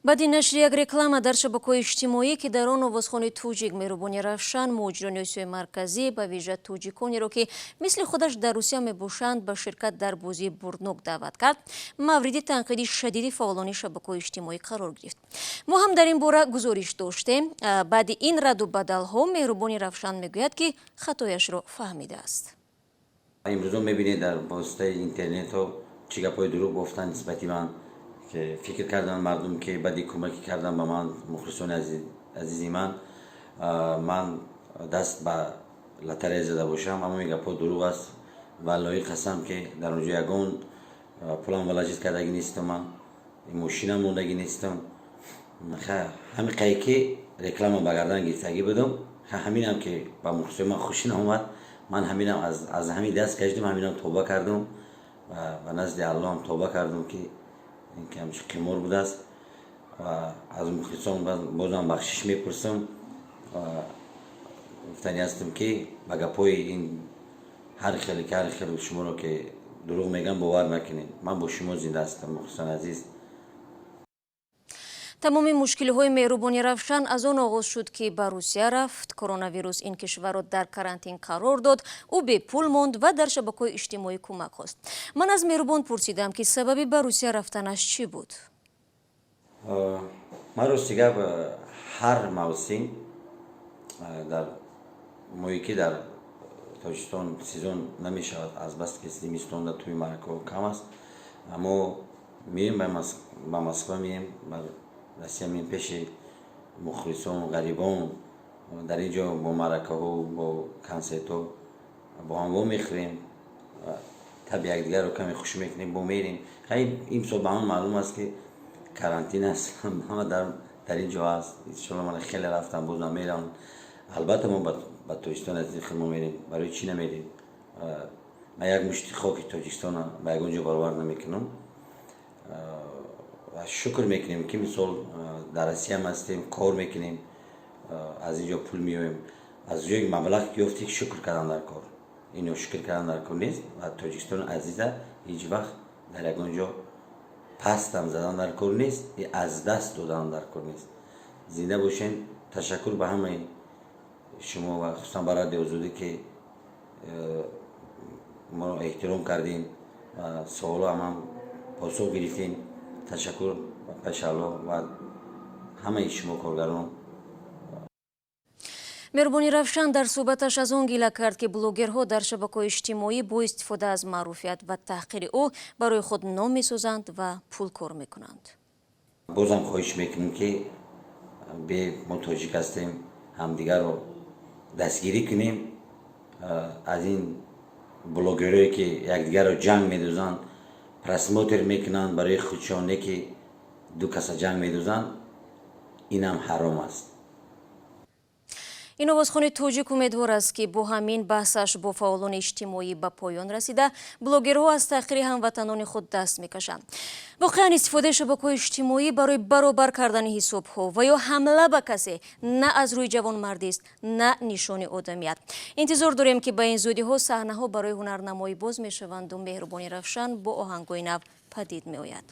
баъди нашри як реклама дар шабакаҳои иҷтимоӣ ки дар он овозхони Туҷик Меҳрубони Равшан муҳоҷирони Осиёи Марказӣ ба вижа туҷиконеро ки мисли худаш дар Русия мебошанд ба ширкат дар бозии бурднок даъват кард, мавриди танқиди шадиди фаъолони шабакаҳои иҷтимоӣ қарор гирифт. мо ҳам дар ин бора гузориш доштем. баъди ин раду бадалҳо Меҳрубони Равшан мегӯяд ки хатояшро фаҳмидааст. имрӯзо мебинед дар воситаи интернетҳо чӣ гапҳои дурӯғ гуфтанд нисбати ман, که فکر کردن مردم که بعدی کمکی کردن به من، مخلصان عزیزی من دست به لطری زده باشم، اما میگه پا دروغ است و لایق هستم که در اونجا یگان پولم ولجت کردگی نیستم، من ماشینم موندگی نیستم. همین قیقی رکلام بگردن گرفتگی بدم، همینم که با مخلصان من خوشی نمود. من همینم از همین دست کشیدم، همینم توبه کردم و نزد الله هم توبه کردم که این که همش قمار بوده است و از مخلصان بازم بخشش میپرسم و گفتنی هستم که به گپای این هر خیلی شما رو که دروغ میگم باور نکنید. من با شما زنده هستم مخلصان عزیز. тамоми мушкилиҳои Меҳрубони Равшан аз он оғоз шуд ки ба Русия рафт, коронавирус ин кишварро дар карантин қарор дод, ӯ бепул монд ва дар шабакаҳои иҷтимоӣ кӯмак хост. ман аз Меҳрубон пурсидам ки сабаби ба Русия рафтанаш чӣ буд. ман ростига ҳар мавсим дар моҳи ки дар Тоҷикистон сезон намешавад, азбаски ки зимистонда туи маъракаҳо кам аст, аммо меем ба Москва, меем ба Россия, меем пеши мухлисон, ғарибон. дар ин ҷо бо маъракаҳо, бо консертҳо бо ҳам вомехӯрем, таби якдигарро каме хуш мекунем, бо мерем. имсол ба ман маълум аст ки карантин аст, ҳама дар ин ҷо аст. иншоалло ман хеле рафтам, бозам мерам. албатта мо ба Тоҷикистон аз ин хилмо мерем, барои чӣ намерем? ман як мушти хоки Тоҷикистона ба ягон ҷо баровар намекунам. و شکر میکنیم که مثال در روسیه هم هستیم، کار میکنیم، از اینجا پول میاریم، از جای مبلغ یافتی که شکر کردن در کار. اینو شکر کردن در کار نیست و تاجیکستان عزیزه هیچ وقت در یگان جا پست هم زدن در کار نیست، از دست دادن در کار نیست. زنده باشین. تشکر به همه شما و خصوصا برای آزادی که ما رو احترام کردین و سوال هم پاسخ گرفتین. تشکر پیش الله و همه شما کارگران. Меҳрубони Равшан дар суҳбаташ аз он гила кард ки блогерҳо дар шабакаҳои иҷтимоӣ бо истифода аз маъруфият ва таҳқири ӯ барои худ ном месозанд ва пул кор мекунанд. бозам хоҳиш мекунем ки мо тоҷик ҳастем, ҳамдигарро дастгирӣ кунем. аз ин блогерое ки якдигарро ҷанг медозанд, просмотр мекунанд барои худшоне ки ду каса ҷанг медозанд, инам ҳаром аст. ин овозхони тоҷик умедвор аст ки бо ҳамин баҳсаш бо фаъолони иҷтимоӣ ба поён расида, блогерҳо аз таҳқири ҳамватанони худ даст мекашанд. воқеан истифодаи шабакаҳои иҷтимоӣ барои баробар кардани ҳисобҳо ва ё ҳамла ба касе на аз рӯи ҷавонмардист, на нишони одамият. интизор дорем ки ба ин зудиҳо саҳнаҳо барои ҳунарнамоӣ боз мешаванду Меҳрубони Равшан бо оҳангҳои нав падид меояд.